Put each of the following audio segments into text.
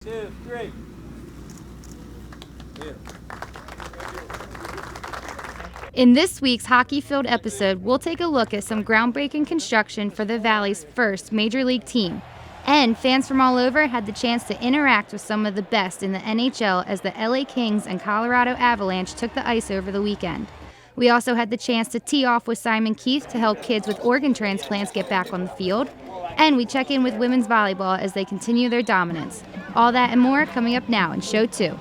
2, 3. Yeah. In this week's Hockey Field episode, we'll take a look at some groundbreaking construction for the Valley's first Major League team. And fans from all over had the chance to interact with some of the best in the NHL as the LA Kings and Colorado Avalanche took the ice over the weekend. We also had the chance to tee off with Simon Keith to help kids with organ transplants get back on the field. And we check in with women's volleyball as they continue their dominance. All that and more coming up now in Show 2.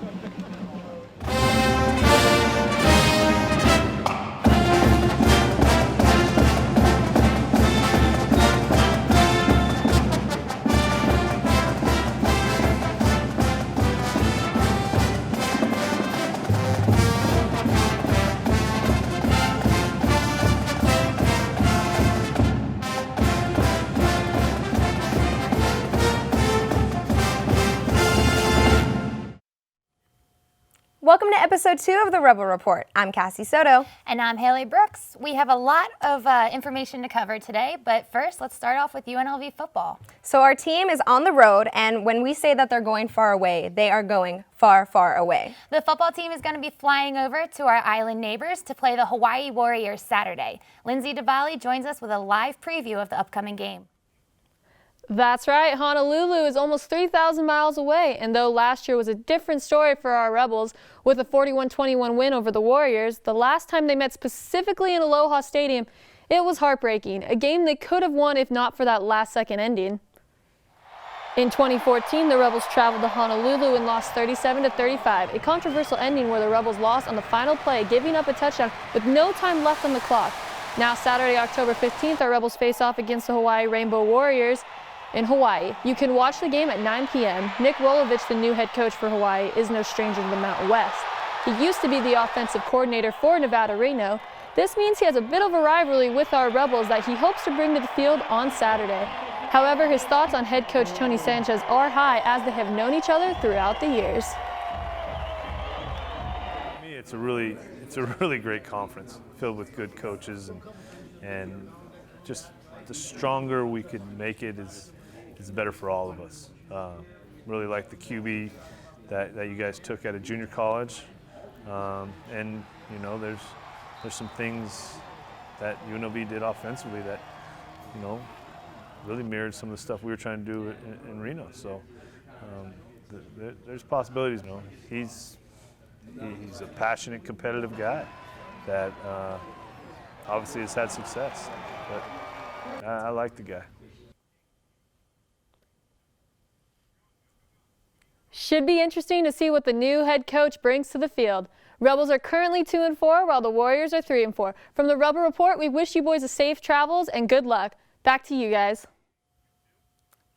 Welcome to episode 2 of the Rebel Report. I'm Cassie Soto. And I'm Haley Brooks. We have a lot of information to cover today, but first let's start off with UNLV football. So our team is on the road, and when we say that they're going far away, they are going far, far away. The football team is going to be flying over to our island neighbors to play the Hawaii Warriors Saturday. Lindsay DeValle joins us with a live preview of the upcoming game. That's right, Honolulu is almost 3,000 miles away, and though last year was a different story for our Rebels with a 41-21 win over the Warriors, the last time they met specifically in Aloha Stadium, it was heartbreaking, a game they could have won if not for that last-second ending. In 2014, the Rebels traveled to Honolulu and lost 37-35, a controversial ending where the Rebels lost on the final play, giving up a touchdown with no time left on the clock. Now Saturday, October 15th, our Rebels face off against the Hawaii Rainbow Warriors in Hawaii. You can watch the game at 9 p.m. Nick Rolovich, the new head coach for Hawaii, is no stranger to the Mountain West. He used to be the offensive coordinator for Nevada Reno. This means he has a bit of a rivalry with our Rebels that he hopes to bring to the field on Saturday. However, his thoughts on head coach Tony Sanchez are high as they have known each other throughout the years. For me, it's a really great conference filled with good coaches and just the stronger we could make it is better for all of us. Really like the QB that you guys took out of junior college, and you know there's some things that UNLV did offensively that really mirrored some of the stuff we were trying to do in Reno. So there's possibilities. He's a passionate, competitive guy that obviously has had success, but I like the guy. Should be interesting to see what the new head coach brings to the field. Rebels are currently 2-4, while the Warriors are 3-4. From the Rebel Report, we wish you boys a safe travels and good luck. Back to you guys.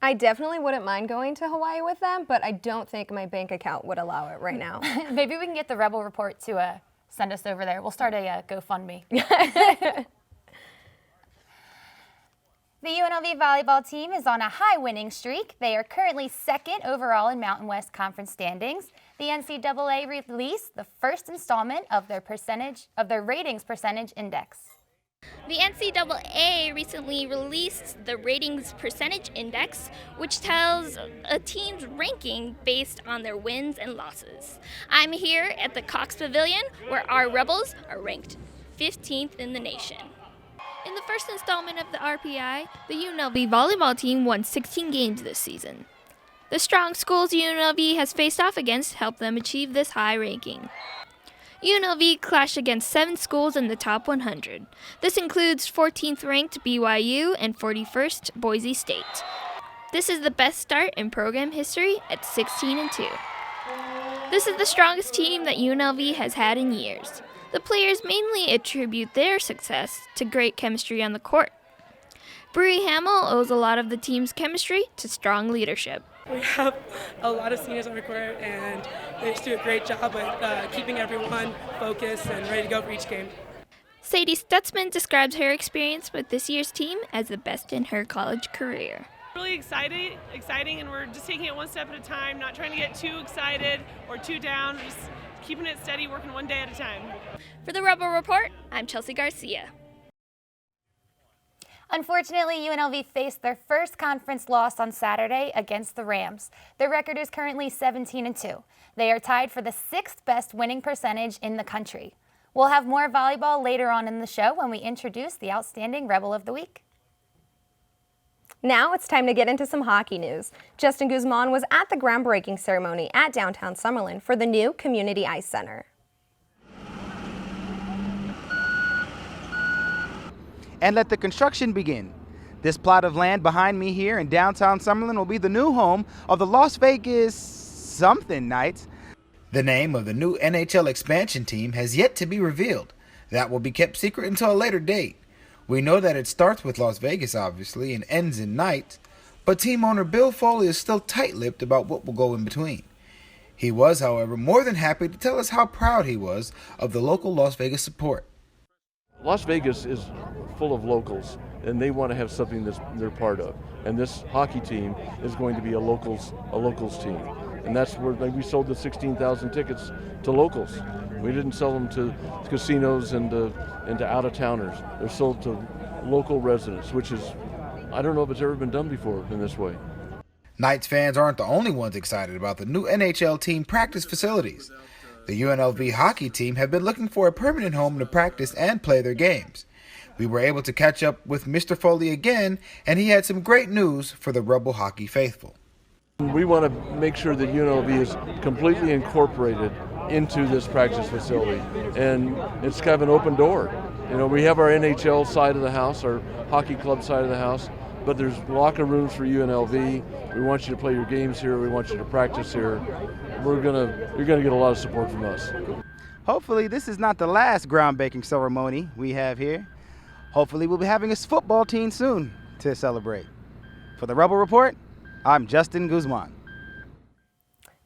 I definitely wouldn't mind going to Hawaii with them, but I don't think my bank account would allow it right now. Maybe we can get the Rebel Report to send us over there. We'll start a GoFundMe. The UNLV volleyball team is on a high winning streak. They are currently second overall in Mountain West Conference standings. The NCAA released the first installment of their ratings percentage index. The NCAA recently released the ratings percentage index, which tells a team's ranking based on their wins and losses. I'm here at the Cox Pavilion, where our Rebels are ranked 15th in the nation. In the first installment of the RPI, the UNLV volleyball team won 16 games this season. The strong schools UNLV has faced off against helped them achieve this high ranking. UNLV clashed against 7 schools in the top 100. This includes 14th ranked BYU and 41st Boise State. This is the best start in program history at 16-2. This is the strongest team that UNLV has had in years. The players mainly attribute their success to great chemistry on the court. Bree Hamill owes a lot of the team's chemistry to strong leadership. We have a lot of seniors on the court, and they just do a great job at keeping everyone focused and ready to go for each game. Sadie Stutzman describes her experience with this year's team as the best in her college career. Really exciting, and we're just taking it one step at a time, not trying to get too excited or too down, just keeping it steady, working one day at a time. For the Rebel Report, I'm Chelsea Garcia. Unfortunately, UNLV faced their first conference loss on Saturday against the Rams. Their record is currently 17-2. They are tied for the 6th best winning percentage in the country. We'll have more volleyball later on in the show when we introduce the Outstanding Rebel of the Week. Now it's time to get into some hockey news. Justin Guzman was at the groundbreaking ceremony at downtown Summerlin for the new Community Ice Center. And let the construction begin. This plot of land behind me here in downtown Summerlin will be the new home of the Las Vegas something Knights. The name of the new NHL expansion team has yet to be revealed. That will be kept secret until a later date. We know that it starts with Las Vegas, obviously, and ends in Knights, but team owner Bill Foley is still tight-lipped about what will go in between. He was, however, more than happy to tell us how proud he was of the local Las Vegas support. Las Vegas is full of locals, and they want to have something that they're part of. And this hockey team is going to be a locals team. And that's where we sold the 16,000 tickets to locals. We didn't sell them to casinos and to out-of-towners. They're sold to local residents, which is, I don't know if it's ever been done before in this way. Knights fans aren't the only ones excited about the new NHL team practice facilities. The UNLV hockey team have been looking for a permanent home to practice and play their games. We were able to catch up with Mr. Foley again, and he had some great news for the Rebel hockey faithful. We want to make sure that UNLV is completely incorporated into this practice facility, and it's kind of an open door. You know, we have our NHL side of the house, our hockey club side of the house, but there's locker rooms for UNLV. We want you to play your games here. We want you to practice here. You're gonna get a lot of support from us. Hopefully this is not the last groundbreaking ceremony we have here. Hopefully we'll be having a football team soon to celebrate. For the Rebel Report, I'm Justin Guzman.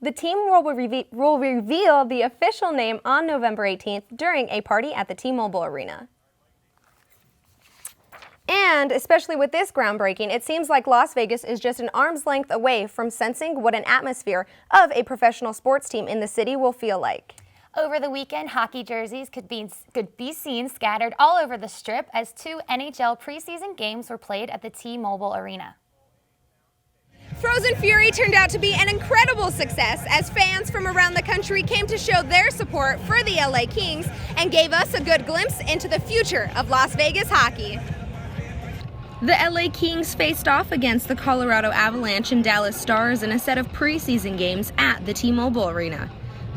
The team will reveal the official name on November 18th during a party at the T-Mobile Arena. And especially with this groundbreaking, it seems like Las Vegas is just an arm's length away from sensing what an atmosphere of a professional sports team in the city will feel like. Over the weekend, hockey jerseys could be seen scattered all over the Strip as 2 NHL preseason games were played at the T-Mobile Arena. Frozen Fury turned out to be an incredible success as fans from around the country came to show their support for the LA Kings and gave us a good glimpse into the future of Las Vegas hockey. The LA Kings faced off against the Colorado Avalanche and Dallas Stars in a set of preseason games at the T-Mobile Arena.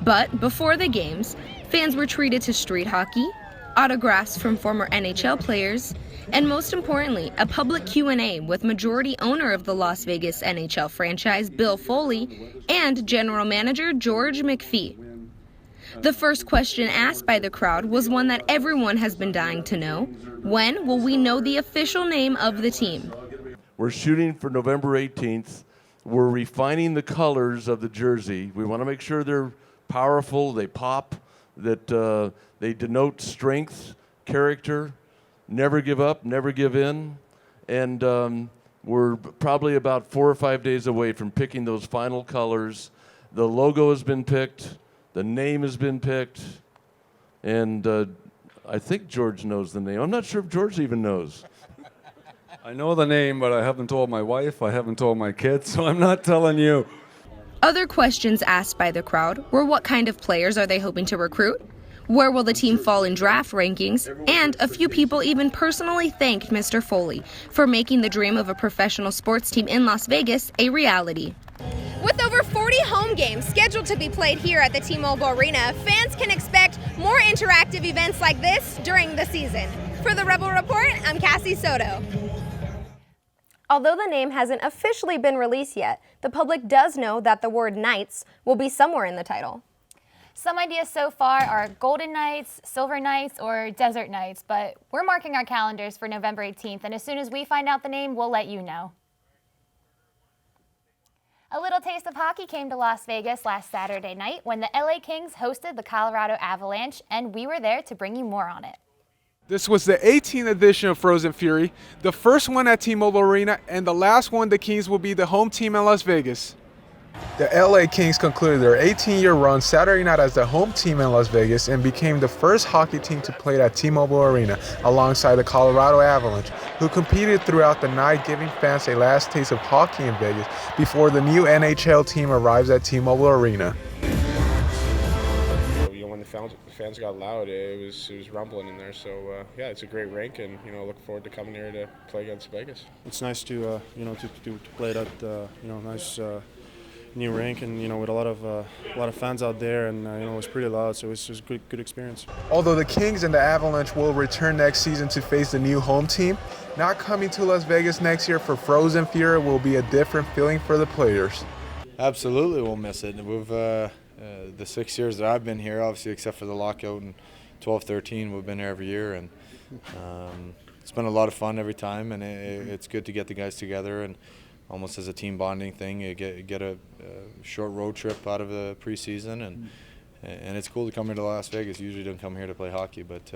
But before the games, fans were treated to street hockey, autographs from former NHL players, and most importantly, a public Q&A with majority owner of the Las Vegas NHL franchise, Bill Foley, and general manager George McPhee. The first question asked by the crowd was one that everyone has been dying to know. When will we know the official name of the team? We're shooting for November 18th. We're refining the colors of the jersey. We want to make sure they're powerful, they pop, that they denote strength, character, never give up, never give in. And we're probably about 4 or 5 days away from picking those final colors. The logo has been picked. The name has been picked, and I think George knows the name. I'm not sure if George even knows. I know the name, but I haven't told my wife, I haven't told my kids, so I'm not telling you. Other questions asked by the crowd were what kind of players are they hoping to recruit? Where will the team fall in draft rankings? And a few people even personally thanked Mr. Foley for making the dream of a professional sports team in Las Vegas a reality. With over 40 home games scheduled to be played here at the T-Mobile Arena, fans can expect more interactive events like this during the season. For the Rebel Report, I'm Cassie Soto. Although the name hasn't officially been released yet, the public does know that the word Knights will be somewhere in the title. Some ideas so far are Golden Knights, Silver Knights, or Desert Knights, but we're marking our calendars for November 18th, and as soon as we find out the name, we'll let you know. A little taste of hockey came to Las Vegas last Saturday night when the LA Kings hosted the Colorado Avalanche, and we were there to bring you more on it. This was the 18th edition of Frozen Fury, the first one at T-Mobile Arena, and the last one the Kings will be the home team in Las Vegas. The LA Kings concluded their 18-year run Saturday night as the home team in Las Vegas and became the first hockey team to play at T-Mobile Arena alongside the Colorado Avalanche, who competed throughout the night, giving fans a last taste of hockey in Vegas before the new NHL team arrives at T-Mobile Arena. When the fans got loud, it was rumbling in there. So yeah, it's a great rink, and look forward to coming here to play against Vegas. It's nice to to play at nice new rink, and with a lot of fans out there, and it was pretty loud, so it was a good experience. Although the Kings and the Avalanche will return next season to face the new home team, not coming to Las Vegas next year for Frozen Fury will be a different feeling for the players. Absolutely, we'll miss it. We've the 6 years that I've been here, obviously except for the lockout in 12-13, we've been here every year, and it's been a lot of fun every time, and it's good to get the guys together and almost as a team bonding thing. You get a short road trip out of the preseason, and it's cool to come here to Las Vegas. Usually don't come here to play hockey, but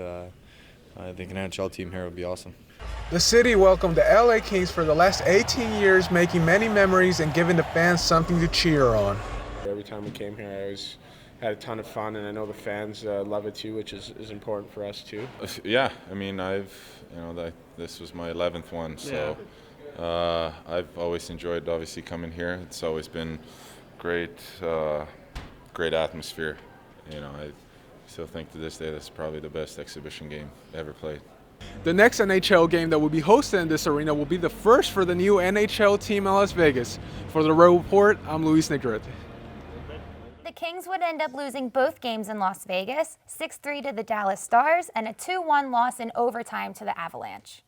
I think an NHL team here would be awesome. The city welcomed the LA Kings for the last 18 years, making many memories and giving the fans something to cheer on. Every time we came here, I always had a ton of fun, and I know the fans love it too, which is important for us too. Yeah, I mean, this was my 11th one, so. Yeah. I've always enjoyed obviously coming here. It's always been great atmosphere. I still think to this day that's probably the best exhibition game ever played. The next NHL game that will be hosted in this arena will be the first for the new NHL team in Las Vegas. For the Road Report, I'm Luis Negrete. The Kings would end up losing both games in Las Vegas, 6-3 to the Dallas Stars and a 2-1 loss in overtime to the Avalanche.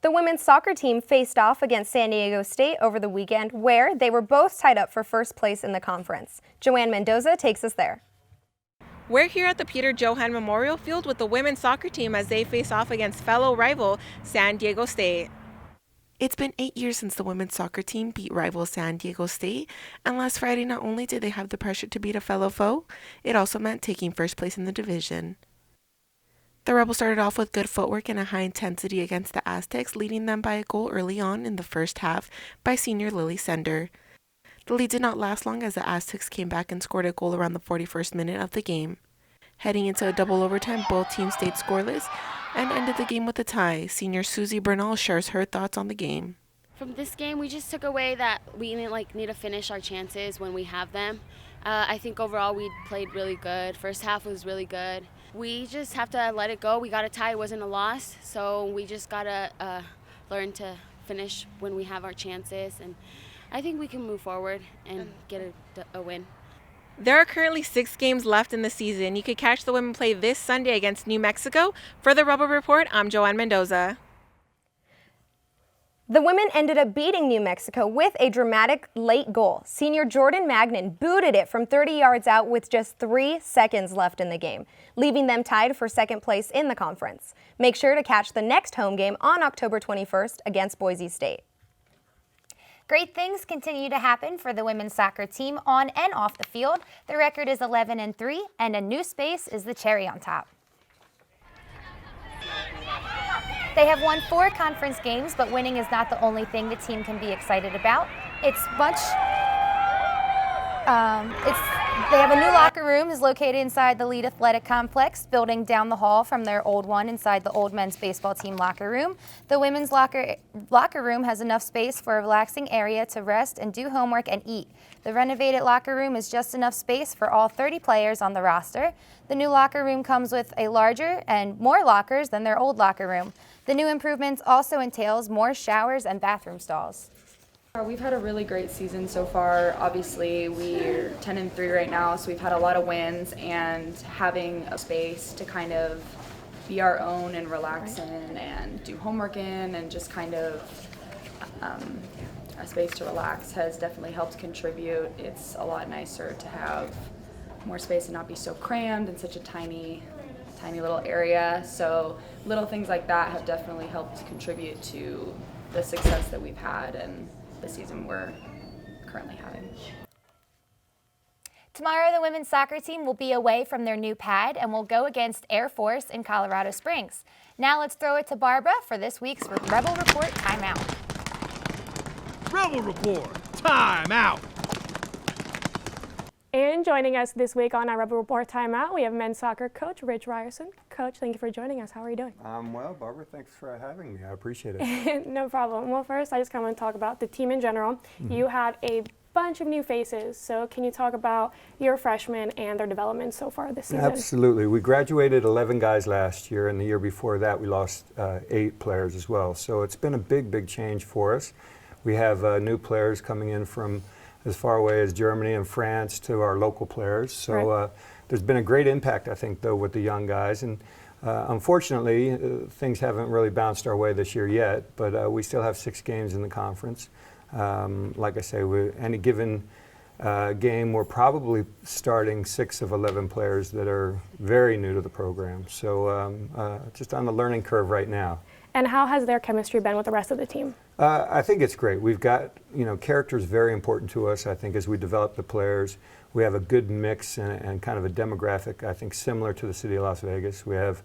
The women's soccer team faced off against San Diego State over the weekend, where they were both tied up for first place in the conference. Joanne Mendoza takes us there. We're here at the Peter Johann Memorial Field with the women's soccer team as they face off against fellow rival San Diego State. It's been 8 years since the women's soccer team beat rival San Diego State, and last Friday not only did they have the pressure to beat a fellow foe, it also meant taking first place in the division. The Rebels started off with good footwork and a high intensity against the Aztecs, leading them by a goal early on in the first half by senior Lily Sender. The lead did not last long as the Aztecs came back and scored a goal around the 41st minute of the game. Heading into a double overtime, both teams stayed scoreless and ended the game with a tie. Senior Susie Bernal shares her thoughts on the game. From this game, we just took away that we need to finish our chances when we have them. I think overall we played really good. First half was really good. We just have to let it go. We got a tie. It wasn't a loss. So we just got to learn to finish when we have our chances. And I think we can move forward and get a win. There are currently 6 games left in the season. You could catch the women play this Sunday against New Mexico. For the Rebel Report, I'm Joanne Mendoza. The women ended up beating New Mexico with a dramatic late goal. Senior Jordan Magnan booted it from 30 yards out with just 3 seconds left in the game, leaving them tied for second place in the conference. Make sure to catch the next home game on October 21st against Boise State. Great things continue to happen for the women's soccer team on and off the field. The record is 11-3, and a new space is the cherry on top. They have won 4 conference games, but winning is not the only thing the team can be excited about. They have a new locker room is located inside the Lead Athletic Complex, building down the hall from their old one inside the old men's baseball team locker room. The women's locker room has enough space for a relaxing area to rest and do homework and eat. The renovated locker room is just enough space for all 30 players on the roster. The new locker room comes with a larger and more lockers than their old locker room. The new improvements also entails more showers and bathroom stalls. We've had a really great season so far. Obviously, we're 10-3 right now, so we've had a lot of wins, and having a space to kind of be our own and relax in and do homework in and just kind of a space to relax has definitely helped contribute. It's a lot nicer to have more space and not be so crammed in such a tiny little area. So little things like that have definitely helped contribute to the success that we've had and the season we're currently having. Tomorrow, the women's soccer team will be away from their new pad and will go against Air Force in Colorado Springs. Now let's throw it to Barbara for this week's Rebel Report Timeout. Rebel Report Timeout. And joining us this week on our Rebel Report Timeout, we have men's soccer coach Rich Ryerson. Coach, thank you for joining us. How are you doing? I'm well, Barbara. Thanks for having me. I appreciate it. No problem. Well, first, I just kind of want to talk about the team in general. You have a bunch of new faces, so can you talk about your freshmen and their development so far this season? Absolutely. We graduated 11 guys last year, and the year before that we lost 8 players as well. So it's been a big change for us. We have new players coming in from as far away as Germany and France to our local players. So there's been a great impact, I think, though, with the young guys. And unfortunately, things haven't really bounced our way this year yet, but we still have 6 games in the conference. Like I say, any given game, we're probably starting 6 of 11 players that are very new to the program. So just on the learning curve right now. And how has their chemistry been with the rest of the team? I think it's great. We've got, character is very important to us. I think as we develop the players, we have a good mix and kind of a demographic, I think, similar to the city of Las Vegas. We have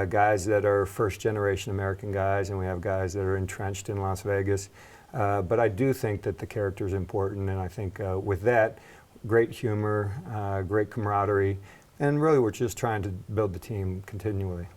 guys that are first-generation American guys, and we have guys that are entrenched in Las Vegas. But I do think that the character is important, and I think with that, great humor, great camaraderie, and really we're just trying to build the team continually.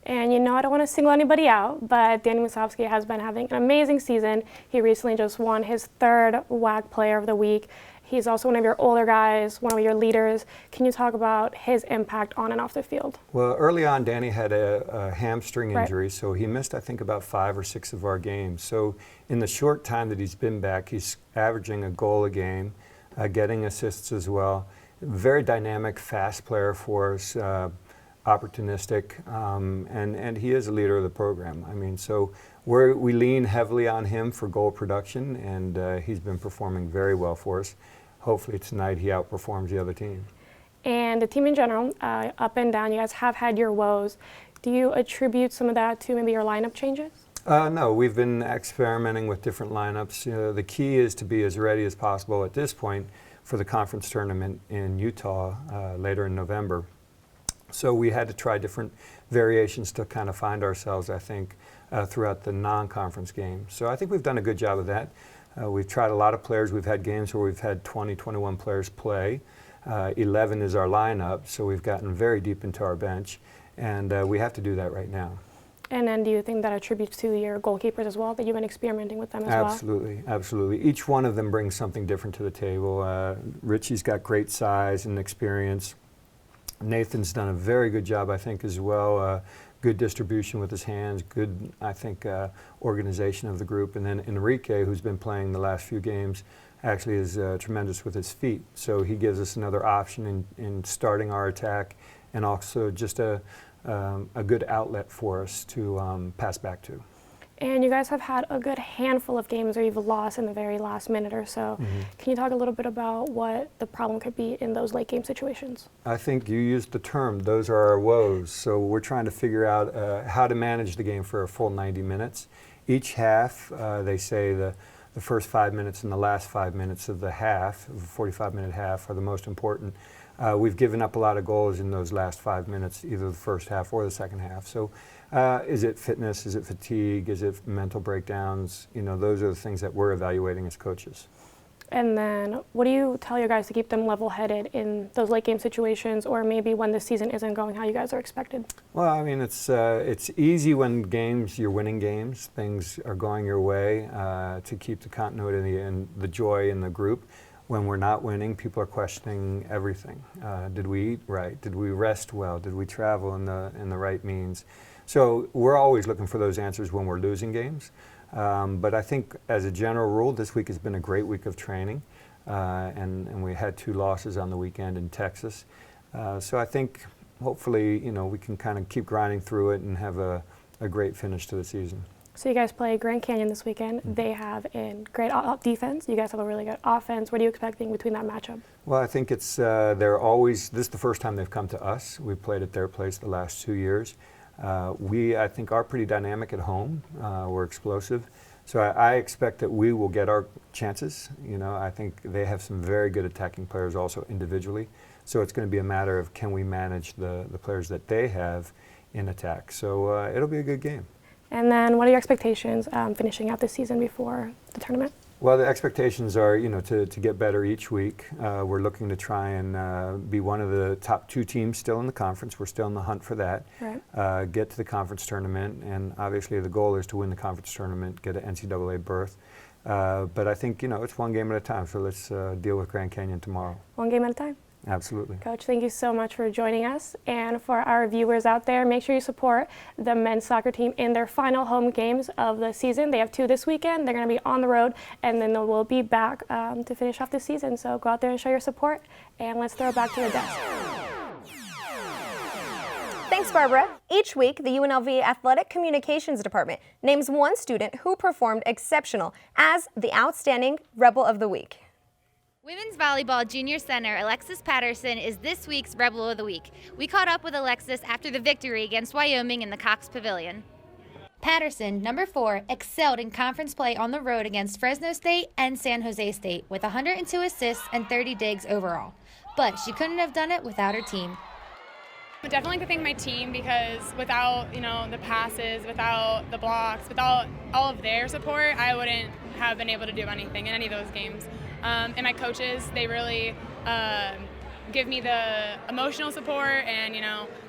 And I don't want to single anybody out, but Danny Musovsky has been having an amazing season. He recently just won his 3rd WAC Player of the Week. He's also one of your older guys, one of your leaders. Can you talk about his impact on and off the field? Well, early on, Danny had a hamstring injury, so he missed, I think, about 5 or 6 of our games. So in the short time that he's been back, he's averaging a goal a game, getting assists as well. Very dynamic, fast player for us. Opportunistic, and he is a leader of the program. I mean, so we lean heavily on him for goal production, and he's been performing very well for us. Hopefully tonight he outperforms the other team. And the team in general, up and down, you guys have had your woes. Do you attribute some of that to maybe your lineup changes? No, we've been experimenting with different lineups. The key is to be as ready as possible at this point for the conference tournament in Utah later in November. So we had to try different variations to kind of find ourselves, I think, throughout the non-conference game. So I think we've done a good job of that. We've tried a lot of players. We've had games where we've had 20, 21 players play. 11 is our lineup, so we've gotten very deep into our bench, and we have to do that right now. And then do you think that attributes to your goalkeepers as well, that you've been experimenting with them as well? Absolutely. Each one of them brings something different to the table. Richie's got great size and experience. Nathan's done a very good job, I think, as well. Good distribution with his hands, good, I think, organization of the group. And then Enrique, who's been playing the last few games, actually is tremendous with his feet. So he gives us another option in starting our attack, and also just a good outlet for us to pass back to. And you guys have had a good handful of games where you've lost in the very last minute or so. Can you talk a little bit about what the problem could be in those late game situations? I think you used the term, those are our woes. So we're trying to figure out how to manage the game for a full 90 minutes. Each half, they say the first 5 minutes and the last 5 minutes of the half, of a 45-minute half, are the most important. We've given up a lot of goals in those last 5 minutes, either the first half or the second half. So is it fitness? Is it fatigue? Is it mental breakdowns? Those are the things that we're evaluating as coaches. And then what do you tell your guys to keep them level-headed in those late game situations, or maybe when the season isn't going how you guys are expected? Well, I mean, it's easy when you're winning games, things are going your way, to keep the continuity and the joy in the group. When we're not winning, people are questioning everything. Did we eat right? Did we rest well? Did we travel in the right means? So we're always looking for those answers when we're losing games. But I think as a general rule, this week has been a great week of training. And we had 2 losses on the weekend in Texas. So I think hopefully, we can kind of keep grinding through it and have a great finish to the season. So you guys play Grand Canyon this weekend. They have a great defense. You guys have a really good offense. What are you expecting between that matchup? Well, I think it's this is the first time they've come to us. We've played at their place the last 2 years. I think, are pretty dynamic at home. We're explosive. So I expect that we will get our chances. I think they have some very good attacking players also individually. So it's going to be a matter of can we manage the players that they have in attack. So it'll be a good game. And then what are your expectations finishing out this season before the tournament? Well, the expectations are, to get better each week. We're looking to try and be one of the top 2 teams still in the conference. We're still in the hunt for that. Right. Get to the conference tournament, and obviously the goal is to win the conference tournament, get an NCAA berth. But I think, it's one game at a time, so let's deal with Grand Canyon tomorrow. One game at a time. Absolutely. Coach, thank you so much for joining us. And for our viewers out there, make sure you support the men's soccer team in their final home games of the season. They have 2 this weekend. They're going to be on the road, and then they will be back to finish off the season. So go out there and show your support, and let's throw it back to the desk. Thanks, Barbara. Each week, the UNLV Athletic Communications Department names one student who performed exceptional as the Outstanding Rebel of the Week. Women's Volleyball Junior Center Alexis Patterson is this week's Rebel of the Week. We caught up with Alexis after the victory against Wyoming in the Cox Pavilion. Patterson, number 4, excelled in conference play on the road against Fresno State and San Jose State with 102 assists and 30 digs overall. But she couldn't have done it without her team. I definitely to thank my team because without, the passes, without the blocks, without all of their support, I wouldn't have been able to do anything in any of those games. And my coaches, they really give me the emotional support and,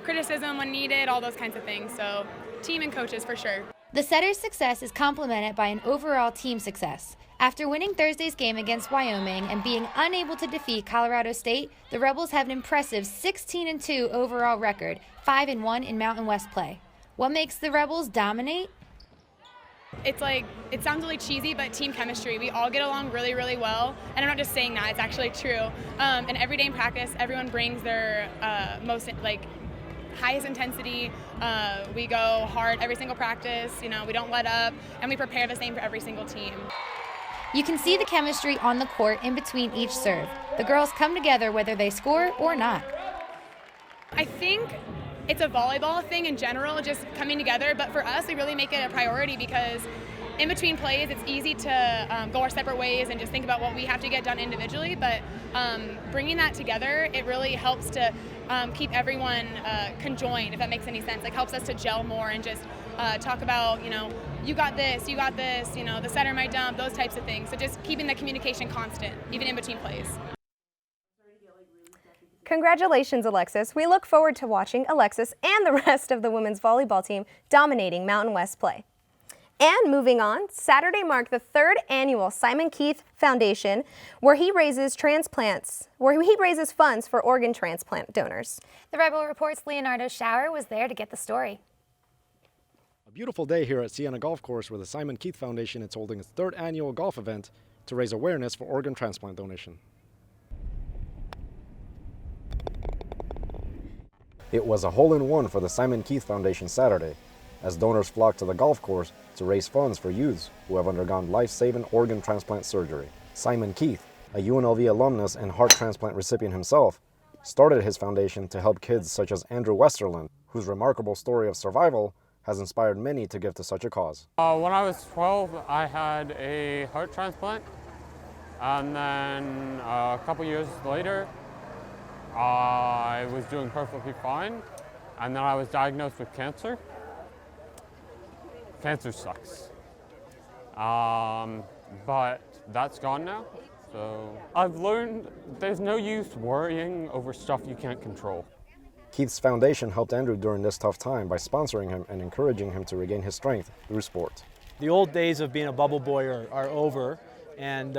criticism when needed, all those kinds of things. So team and coaches for sure. The Setters' success is complemented by an overall team success. After winning Thursday's game against Wyoming and being unable to defeat Colorado State, the Rebels have an impressive 16-2 overall record, 5-1 in Mountain West play. What makes the Rebels dominate? It's it sounds really cheesy, but team chemistry. We all get along really, really well. And I'm not just saying that, it's actually true. And every day in practice, everyone brings their highest intensity. We go hard every single practice, we don't let up, and we prepare the same for every single team. You can see the chemistry on the court in between each serve. The girls come together whether they score or not. I think it's a volleyball thing in general, just coming together, but for us, we really make it a priority because in between plays, it's easy to go our separate ways and just think about what we have to get done individually, but bringing that together, it really helps to keep everyone conjoined, if that makes any sense. Helps us to gel more and just talk about, you got this, the setter might dump, those types of things. So just keeping the communication constant, even in between plays. Congratulations, Alexis. We look forward to watching Alexis and the rest of the women's volleyball team dominating Mountain West play. And moving on, Saturday marked the 3rd annual Simon Keith Foundation, where he raises funds for organ transplant donors. The Rebel Report's Leonardo Schauer was there to get the story. A beautiful day here at Siena Golf Course where the Simon Keith Foundation is holding its 3rd annual golf event to raise awareness for organ transplant donation. It was a hole-in-one for the Simon Keith Foundation Saturday, as donors flocked to the golf course to raise funds for youths who have undergone life-saving organ transplant surgery. Simon Keith, a UNLV alumnus and heart transplant recipient himself, started his foundation to help kids such as Andrew Westerland, whose remarkable story of survival has inspired many to give to such a cause. When I was 12, I had a heart transplant, and then a couple years later, I was doing perfectly fine, and then I was diagnosed with cancer. Cancer sucks, but that's gone now. So I've learned there's no use worrying over stuff you can't control. Keith's foundation helped Andrew during this tough time by sponsoring him and encouraging him to regain his strength through sport. The old days of being a bubble boy are over, and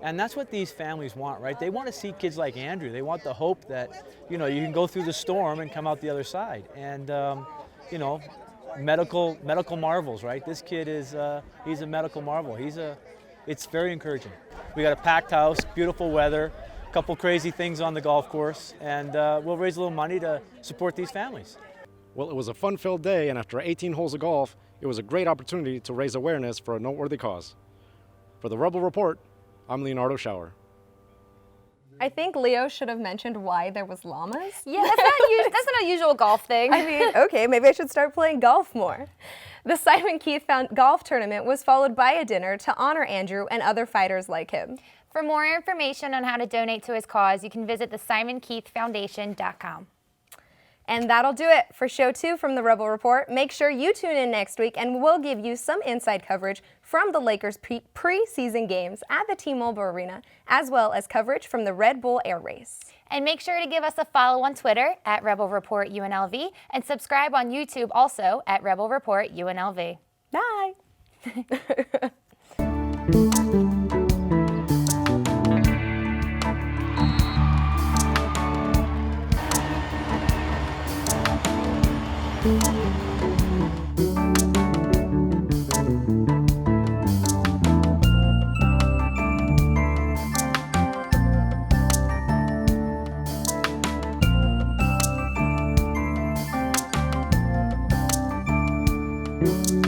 that's what these families want, right? They want to see kids like Andrew. They want the hope that, you can go through the storm and come out the other side. And, medical marvels, right? This kid is, he's a medical marvel. It's very encouraging. We got a packed house, beautiful weather, a couple crazy things on the golf course, and we'll raise a little money to support these families. Well, it was a fun-filled day, and after 18 holes of golf, it was a great opportunity to raise awareness for a noteworthy cause. For the Rebel Report, I'm Leonardo Schauer. I think Leo should have mentioned why there was llamas. Yeah, that's an unusual golf thing. I mean, okay, maybe I should start playing golf more. The Simon Keith Golf Tournament was followed by a dinner to honor Andrew and other fighters like him. For more information on how to donate to his cause, you can visit the SimonKeithFoundation.com. And that'll do it for Show 2 from the Rebel Report. Make sure you tune in next week and we'll give you some inside coverage from the Lakers preseason games at the T-Mobile Arena, as well as coverage from the Red Bull Air Race. And make sure to give us a follow on Twitter at Rebel Report UNLV and subscribe on YouTube also at Rebel Report UNLV. Bye. Thank you.